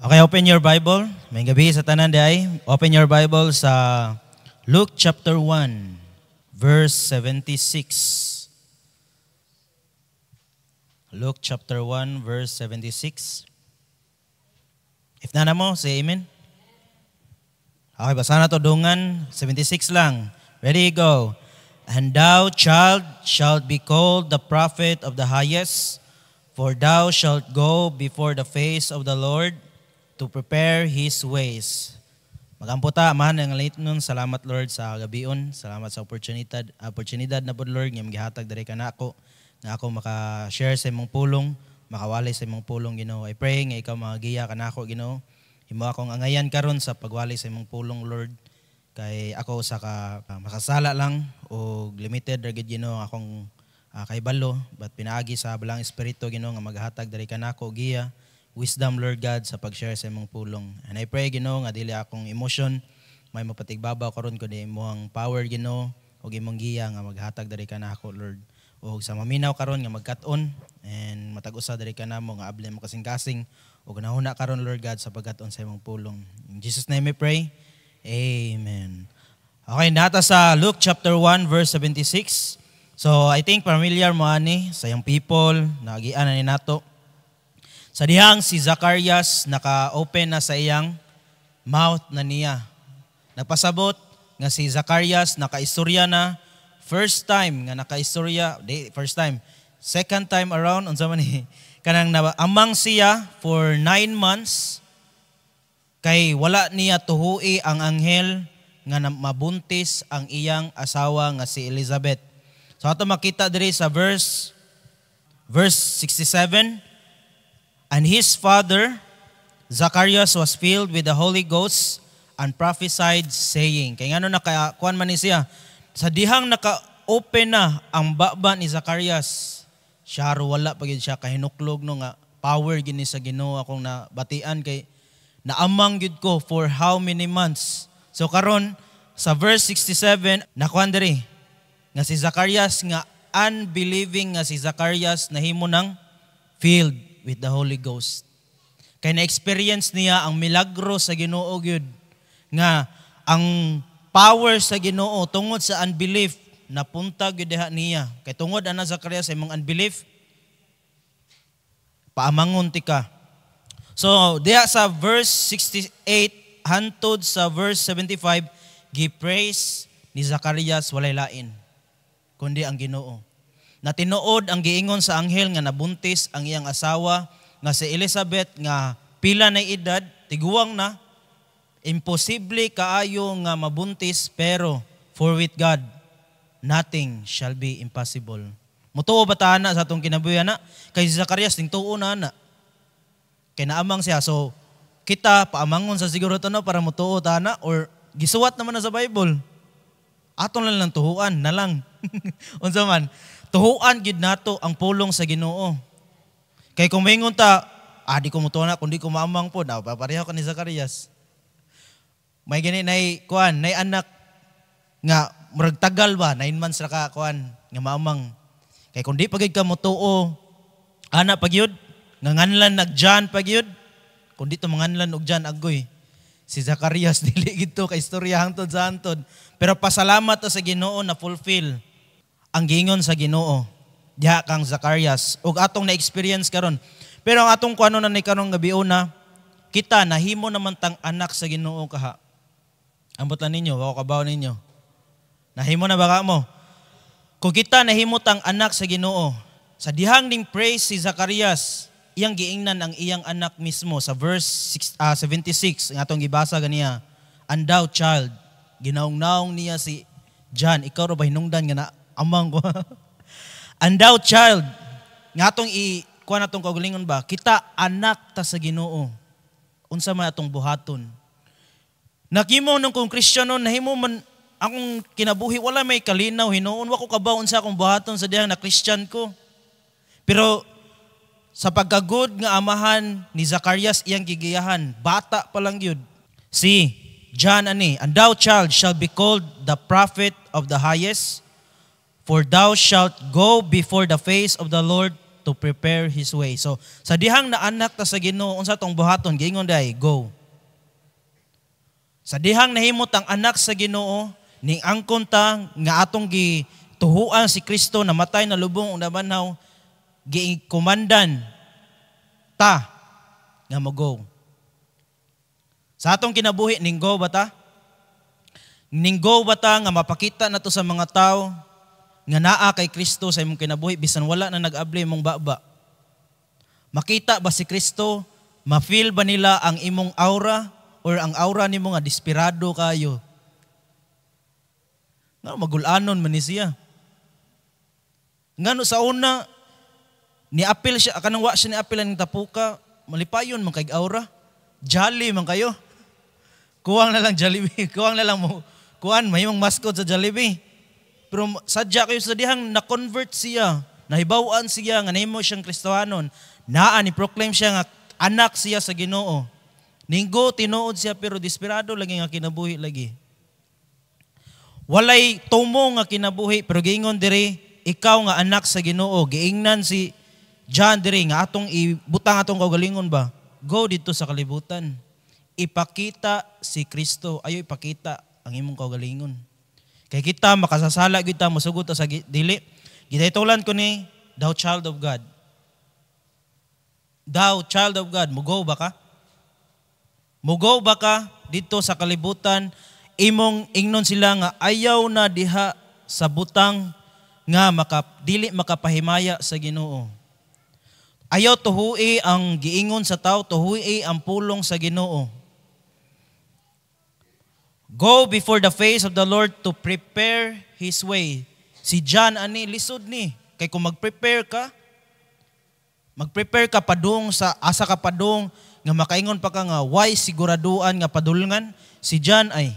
Okay, open your Bible. May gabi sa tanan day. Open your Bible sa Luke chapter 1, verse 76. Luke chapter 1, verse 76. If na mo, say amen. Okay, basa na to dungan. 76 lang. Ready, go. And thou, child, shalt be called the prophet of the highest, for thou shalt go before the face of the Lord to prepare His ways. Magamputa, man, ang late nun. Salamat, Lord, sa gabion. Salamat sa oportunidad na po, Lord, nga magihatag dari ka na ako, na ako maka-share sa imong pulong, makawali sa imong pulong, Ginoo. I pray nga ikaw magagiya ka na ako, Ginoo. Himo akong angayan karon sa pagwali sa imong pulong, Lord. Kay ako sa makasala lang o limited ragid, Ginoo, akong kaibalo, but pinaagi sa balang espiritu, Ginoo, nga maghatag dari ka na ako, giya. Wisdom, Lord God, sa pag-share sa imong pulong. And I pray, Ginoo, nga dili akong emotion, may mapatigbabaw karon kundi imong power, Ginoo, o imong giya nga maghatag dari ka na ako, Lord. O sa maminaw karon nga magkat-on and matag-usa dari ka namo nga abli mo kasing-kasing o ganahuna karon, Lord God, sa pagkat-on sa imong pulong. In Jesus' name I pray. Amen. Okay, nata sa Luke chapter 1, verse 76. So, I think familiar mo ani sa yung people, nagian na ni nato. Sa dihang si Zacarias naka-open na sa iyang mouth na niya. Nagpasabot nga si Zacarias naka-istorya na first time nga naka-istorya, first time, second time around unsa man ni kanang amang siya for 9 months kay wala niya tuhui ang anghel nga mabuntis ang iyang asawa nga si Elizabeth. So ato makita diri sa verse 67. And his father, Zacarias, was filled with the Holy Ghost and prophesied, saying, kaya nga nakakuan man ni siya, sa dihang naka-open na ang baba ni Zacarias, siya wala pagid siya kahinuklog no nga power gini sa Ginoo akong nabatian kay naamang gid ko for how many months. So karon sa verse 67, nakuan diri nga si Zacarias nga unbelieving nga si Zacarias nahimo ng filled with the Holy Ghost. Kaya na-experience niya ang milagro sa Ginoo gyud nga ang power sa Ginoo tungod sa unbelief napunta gyud diha niya. Kay tungod ana Zacarias sa imong unbelief paamangon ti ka. So diha sa verse 68 hantod sa verse 75 gi-praise ni Zacarias walay lain kundi ang Ginoo. Na tinuod ang giingon sa anghel nga nabuntis ang iyang asawa nga si Elizabeth nga pila na edad, tiguwang na, imposible kaayo nga mabuntis pero for with God, nothing shall be impossible. Mutuo ba ta na sa atong kinabuhi na? Kay si Zacarias, ting tuo na. Kay naamang siya. So, kita paamangon sa siguro ito para mutuo ta na or gisuwat naman na sa Bible. Atong lang tuhuan na lang. Unsa man? Tuhuan gid nato ang pulong sa Ginoo. Kay kung maingon ta, di ko mutuo na kundi ko maamang po, papareho ka ni Zacarias. May gani nay kuan, nay anak nga murag tagal ba, 9 months ra ka kuan nga maamang. Kay kung di pagid ka mutuo, ana pagyud nga nganlan nagjan pagyud, kung di to manganlan og jan agoy. Si Zacarias dili gid to kay istorya hangtod sa hangtod. Pero pasalamat to sa Ginoo na fulfill ang giingon sa Ginoo diha kang Zacarias ug atong na-experience karon. Pero ang atong kuano na ni karong gabi una, kita nahimo naman tang anak sa Ginoo kaha. Ambot lang ninyo, wako kabaw ninyo. Nahimo na ba ka mo? Kung kita nahimo tang anak sa Ginoo, sa dihang ning praise si Zacarias, iyang giingnan ang iyang anak mismo sa verse 76 ang atong gibasa ganiya. And thou child, ginaungnaong niya si John, ikaw ra ba hinungdan nga na amang ko. And thou child, nga atong kuha na itong kagulingon ba, kita anak ta sa Ginoo. Unsa man atong buhaton. Nakimo nung kung Kristiyano, nahimo man akong kinabuhi, wala may kalinaw, hinuon, wako kabaon sa akong buhaton sa diyang na Christian ko. Pero sa pagkagod nga amahan ni Zacarias, iyang gigiyahan, bata pa lang yun. Si John ani, and thou child shall be called the prophet of the highest, for thou shalt go before the face of the Lord to prepare His way. So, sa dihang na anak ta sa Ginoo, unsa tong buhaton, giingon day, go. Sa dihang nahimot ang anak sa Ginoo, ning angkon ta nga atong gituhuan si Kristo na matay na lubong ug nabanhaw, gikumandan ta nga mo-go. Sa atong kinabuhi, ning go ba ta? Ning go ba ta nga mapakita nato sa mga tao nga naa kay Kristo sa imong kinabuhi bisan wala na nag-abli imong baba? Makita ba si Kristo? Ma-feel ba nila ang imong aura or ang aura nimo nga desperado kayo? Nga magulanon man ni siya. Ngano sa una ni-apil siya, kanang wa siya ni-apil ang tapuka, malipayon man kay aura. Jolly man kayo. Kuwang na lang Jollibee, kuwang na lang mo. Kuan may imong mascot sa Jollibee. Pero sadya kayo sa dihang na-convert siya, nahibaw-an siya nga nahimo siyang Kristohanon. Naa ni proclaim siya nga anak siya sa Ginoo. Ninggo tinuod siya pero desperado lagi nga kinabuhi lagi. Walay tumo nga kinabuhi pero giingon diri ikaw nga anak sa Ginoo. Giingnan si John diri nga atong ibutang atong kaugalingon ba. Go dito sa kalibutan. Ipakita si Kristo. Ayo ipakita ang imong kaugalingon. Kay kita makasasala kita mosugot sa dili. Gitaytulan ko ni thou child of God. Thou child of God, mugo ba ka? Mugo ba ka dito sa kalibutan? Imong ingnon sila nga ayaw na diha sa butang nga dili makapahimaya sa Ginoo. Ayaw tuhui ang giingon sa tao, tuhui ang pulong sa Ginoo. Go before the face of the Lord to prepare His way. Si John ani lisod ni kay kung magprepare ka padung sa asa ka padung nga makaingon pa ka nga why siguraduan nga padulngan. Si John ay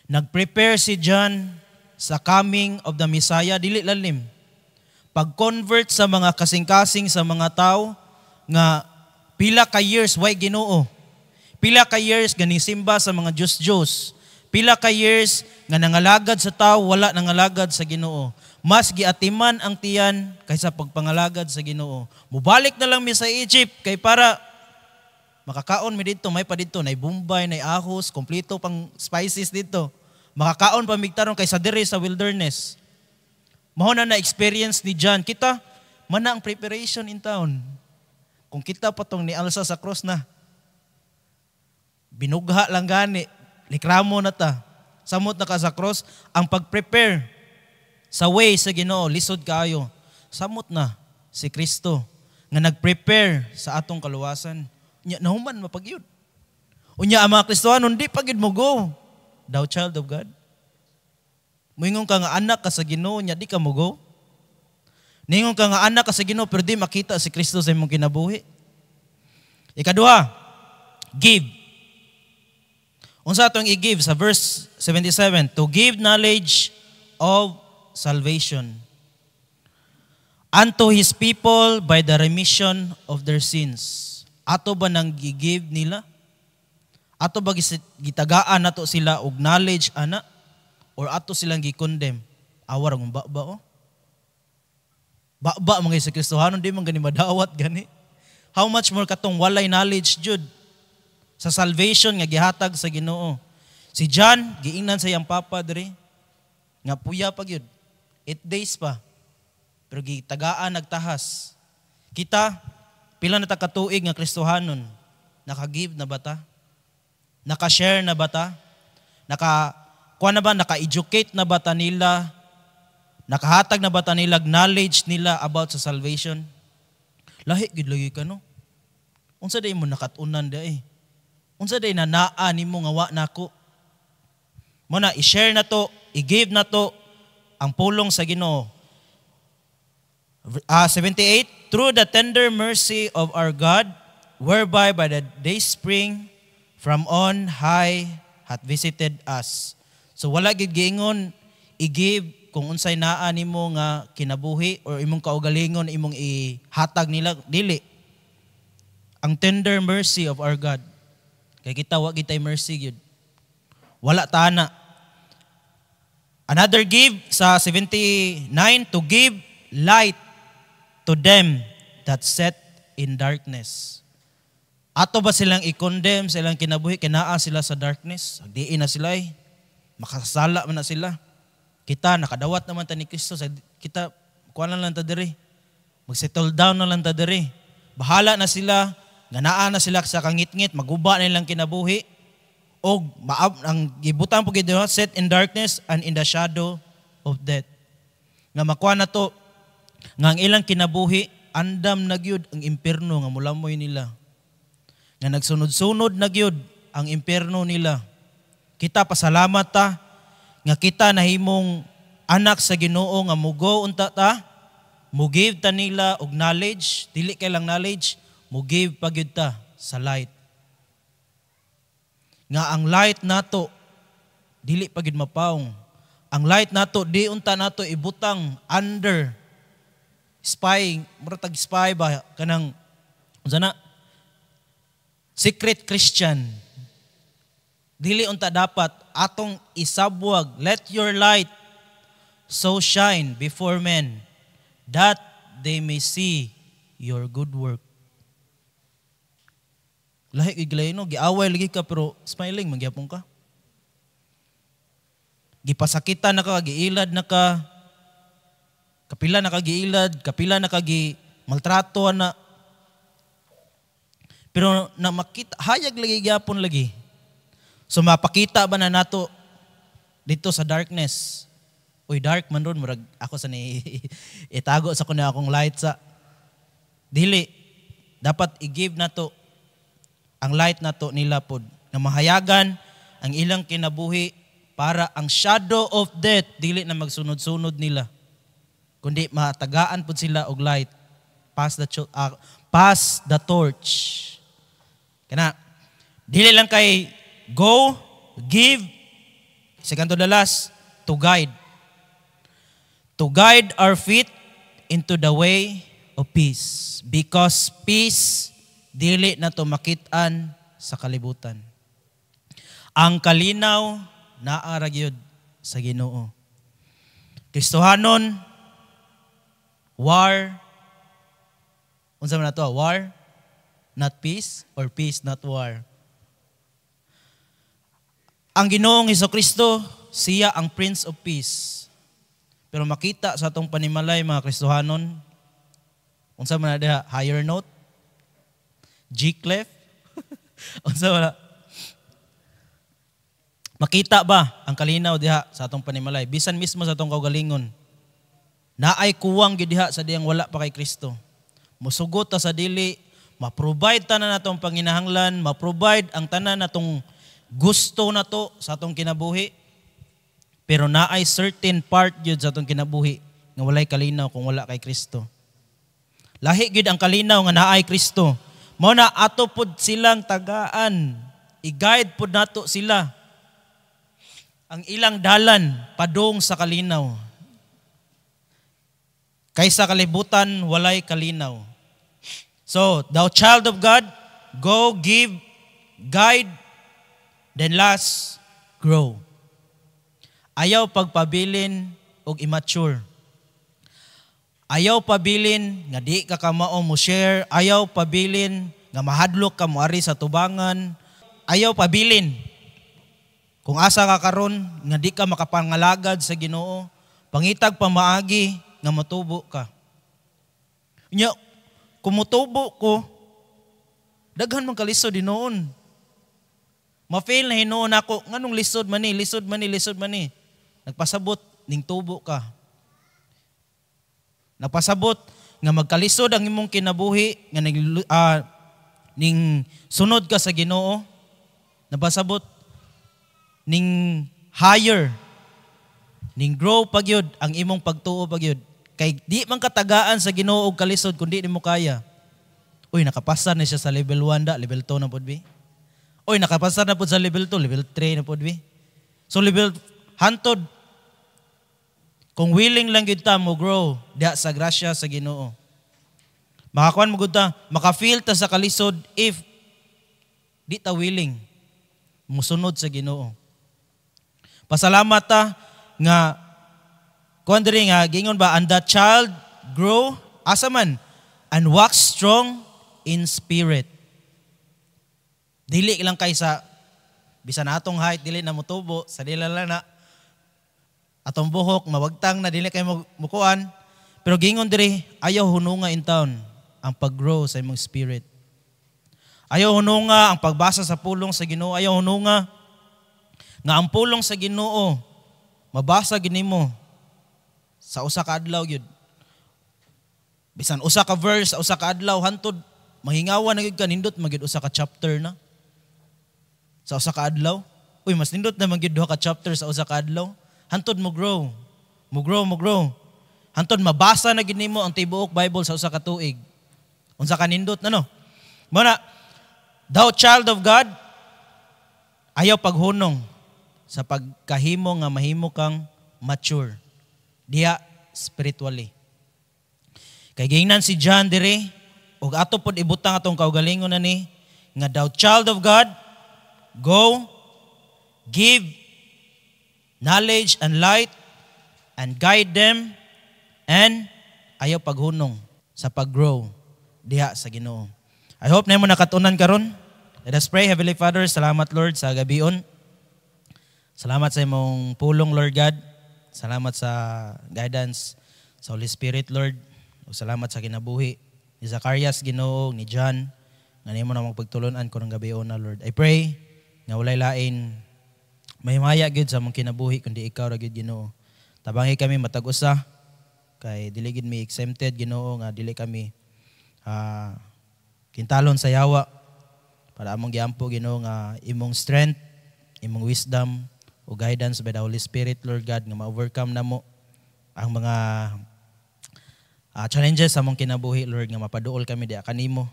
nagprepare si John sa coming of the Messiah, dili lalim. Pag-convert sa mga kasing-kasing sa mga tao nga pila ka years why Ginoo. Pila ka years ganing simba sa mga Diyos. Pila ka years nga nangalagad sa tao, wala nangalagad sa Ginoo. Mas giatiman ang tiyan kaysa pagpangalagad sa Ginoo. Mubalik na lang mi sa Egypt kay para makakaon mi dito, may pa dito, nay Bombay, nay ahos, kompleto pang spices dito. Makakaon pa migtaron kaysa diri sa wilderness. Mao na experience ni John. Kita mana ang preparation in town. Kung kita patong ni alsa sa cross na. Binugha lang gani, likramo na ta. Samot na ka sa cross, ang pag-prepare sa way sa Ginoo, lisod kaayo. Samot na si Kristo nga nag-prepare sa atong kaluwasan. Nya nahuman mapagyud. Unya ang mga Kristohanon di pagyud mo go. Thou child of God. Moingon ka nga anak ka sa Ginoo nya di ka mo go. Ningon ka nga anak ka sa Ginoo pero di makita si Kristo sa imong kinabuhi. Ikaduha, give. Unsa atong i-give sa verse 77? To give knowledge of salvation unto His people by the remission of their sins. Ato ba nang gi-give nila? Ato ba gitagaan nato sila og knowledge ana? Or ato silang gi-condemn? Awar ang baba o? Baba mga sa Kristohanon, di man gani madawat gani. How much more katong walay knowledge jud sa salvation nga gihatag sa Ginoo. Si John, giingnan sa iyang papa diri, nga puya pa gyud. 8 days pa. Pero gitagaan nagtahas. Kita, pila na ta katuig nga Kristohanon, naka-give na ba ta? Naka-share na ba ta? Naka-educate na ba ta nila? Nakahatag na ba ta nila knowledge nila about sa salvation? Lahi gid lagi ka no. Unsa day mo nakatunan day? Unsa day nanaa nimo nga wa nako? Mo na i-share na to, i-give na to ang pulong sa Ginoo. 78, through the tender mercy of our God, whereby by the day spring from on high hath visited us. So wala gid giingon i-give kung unsay naa nimo nga kinabuhi or imong kaugalingon imong ihatag nila, dili. Ang tender mercy of our God. Kay kita wa gitay mercy gyud. Wala tana. Another give sa 79, to give light to them that sat in darkness. Ato ba silang i-condemn sa ilang kinabuhi, kinaa sila sa darkness? Diin na sila makasala man na sila. Kita, nakadawat naman ta ni Kristo. Kita, kuha na lang ta diri. Mag-settle down na lang ta diri. Bahala na sila, ganaan na sila sa kangit-ngit, maguba na ilang kinabuhi. O ang gibutan po gito, set in darkness and in the shadow of death. Nga makuha na to, nga ang ilang kinabuhi, andam na gyud ang impierno nga mulamoy nila. Nga nagsunod-sunod na gyud ang impierno nila. Kita pasalamat ta nga kita nahimong anak sa Ginoo nga mugo unta ta, mugive ta nila og knowledge, dili kay lang knowledge, mugive pa gyud ta sa light. Nga ang light nato dili pa gyud mapaong. Ang light nato di unta nato ibutang under spying, muratag spy ba kanang unsa na secret Christian. Dili unta dapat atong isabwag, let your light so shine before men that they may see your good work. Lahi giglay no, giaway lagi ka pero smiling magyapon ka. Gipasakitan na ka, giilad na ka, kapila na ka giilad, kapila na ka maltrato na. Pero na makita, hayag lagi gyapon lagi. So mapakita ba na nato dito sa darkness? Uy, dark man ron, murag ako sa ni itago sa kuno akong light sa dili. Dapat i-give nato ang light nato nila pod na mahayagan ang ilang kinabuhi para ang shadow of death dili na magsunod-sunod nila. Kundi matagaan pod sila og light. Pass the torch. Kana dili lang kay go, give, second to the last, to guide. To guide our feet into the way of peace. Because peace, dili na to makitaan sa kalibutan. Ang kalinaw, naaragyod sa Ginoo. Kristohanon, war, unsa man nato, war, not peace, or peace, not war. Ang Ginoong Hesukristo, siya ang Prince of Peace. Pero makita sa atong panimalay mga Kristohanon, unsa man na higher note, G clef, unsa man makita ba ang kalinaw diha sa atong panimalay? Bisan mismo sa atong kaugalingon, naay kuwang gyud diha sa diyang wala pa kay Kristo. Musugot ta sa dili, ma-provide tanan natong panginahanglan, ma-provide ang tanan natong gusto na to sa atong kinabuhi, pero naay certain part yun sa atong kinabuhi nga walay kalinaw kung wala kay Kristo. Lahi gyud ang kalinaw nga naay Kristo. Mao na ato pod silang tagaan, i-guide pod nato sila ang ilang dalan padung sa kalinaw. Kaysa kalibutan walay kalinaw. So, thou child of God, go, give, guide, then last, grow. Ayaw pagpabilin og immature. Ayaw pabilin nga di ka kamao mo share. Ayaw pabilin nga mahadlok ka mo ari sa tubangan. Ayaw pabilin kung asa ka karon nga di ka makapangalagad sa Ginoo. Pangitag pamaagi nga matubo ka. Nya, kung mutubo ko, daghan man kalisod din noon. Ma-fail na hinoon ako, nganong lisod man ni. Nagpasabot, ning tubo ka. Nagpasabot, nga magkalisod ang imong kinabuhi, nga ning sunod ka sa Ginoo. Nagpasabot, ning higher, ning grow pagyud ang imong pagtuo pagyud. Kay di man katagaan sa Ginoo og kalisod kundi nimo kaya. Uy, nakapasa na siya sa level 1 da, level 2 na pod bi. Uy, nakapasa na po sa level 2, level 3 na po, di. So level hantod, kung willing lang yun ta mo grow, diya sa grasya sa Ginoo. Makakuan mo gud ta, maka-feel ta sa kalisod if di ta willing musunod sa Ginoo. Pasalamat ta nga kuan diri nga gingon ba, and the child grow Asa man? And wax strong in spirit. Dili lang kay sa bisan atong height, dili na mutubo, sa dila lang na atong buhok, mawagtang na, dili kay mukuan. Pero gingon diri, ayaw hununga in town ang pag-grow sa imong spirit. Ayaw hununga ang pagbasa sa pulong sa Ginoo. Ayaw hununga nga ang pulong sa Ginoo mabasa ginimo sa usa ka adlaw gyud. Bisan usa ka verse sa usa ka adlaw hantod mahingawan na gyud ka nindot magyud usa ka chapter na sa usa ka adlaw. Uy, mas nindot na magyud duha ka chapter sa usa ka adlaw. Hantod mo grow. Mo grow. Hantod mabasa na ginimo ang tibuok Bible sa usa ka tuig. Unsa ka nindot no? Muna, thou child of God, ayaw paghunong sa pagkahimo nga mahimo kang mature. Diha spiritually. Kay gingnan si John dire, ug ato pod ibutang atong kaugalingon na ni, nga thou child of God, go, give knowledge and light, and guide them, and ayaw paghunong sa paggrow diha sa Ginoo. I hope na mo nakatunan karon. Let us pray. Heavenly Father, salamat Lord sa gabion. Salamat sa imong pulong, Lord God. Salamat sa guidance sa Holy Spirit, Lord. O salamat sa kinabuhi ni Zacarias, Ginoo, ni John, nga nimo na magpagtulunan ko ng gabion na, Lord. I pray nga walay lain mahimaya gyud sa among kinabuhi kundi ikaw ra gyud, Ginoo. Tabangi kami matag-usa kay dili gid mi exempted, Ginoo, nga dili kami kintalon sa yawa para among giampo, Ginoo, nga imong strength, imong wisdom o guidance by the Holy Spirit, Lord God, nga ma-overcome na mo ang mga challenges sa among kinabuhi, Lord, nga mapaduol kami diha kanimo,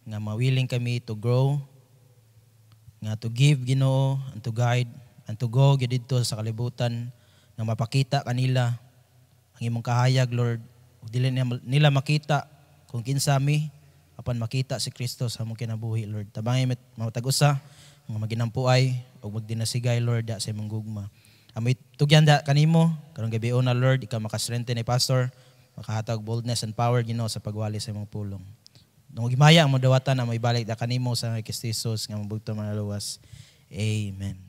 nga ma-willing kami to grow, nga to give, Ginoo, and to guide, and to go dito sa kalibutan, nga mapakita kanila ang imong kahayag, Lord. Ug dili nila makita kung kinsa mi, apan makita si Kristo sa among kinabuhi, Lord. Tabangi matag-usa nga maginampuay o magdinasigay, Lord, da sa imong gugma. Amoy tugyan da kanimo karong gabion na, Lord, ikaw makastrengthen ni pastor, makahatag boldness and power, Ginoo, sa pagwali sa imong pulong. Nung himaya ang madawatan na mo ibalik da kanimo sa Kristo Jesus nga mabugto manaluwas. Amen.